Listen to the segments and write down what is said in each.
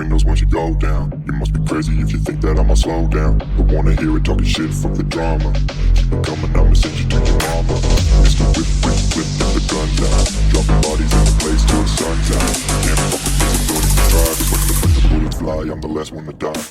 windows once you go down. You must be crazy if you think that I'ma slow down. Don't wanna hear it talking shit, fuck the drama. Keep it coming, I'ma send you to your mama. Mr. Whip, whip, whip, get the guns out. Dropping bodies in the place till the sun's out. Can't fuck with me, so don't even try. Cause when the bullets fly, I'm the last one to die.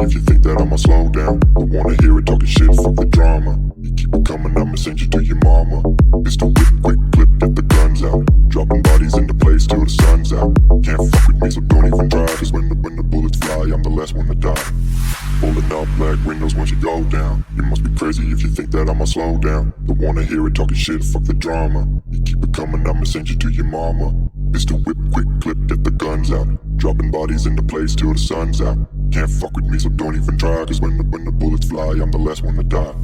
If you think that I'ma slow down, don't wanna hear it talking shit, fuck the drama. You keep it coming, I'ma send you to your mama. Mr. Whip, quick clip, get the guns out. Dropping bodies into place till the sun's out. Can't fuck with me, so don't even try. Cause when the bullets fly, I'm the last one to die. Pulling up black windows once you go down. You must be crazy if you think that I'ma slow down. Don't wanna hear it talking shit, fuck the drama. You keep it coming, I'ma send you to your mama. Mr. Whip, quick clip, get the guns out. Dropping bodies into place till the sun's out. Can't fuck with me, so don't even try. Cause when the bullets fly, I'm the last one to die.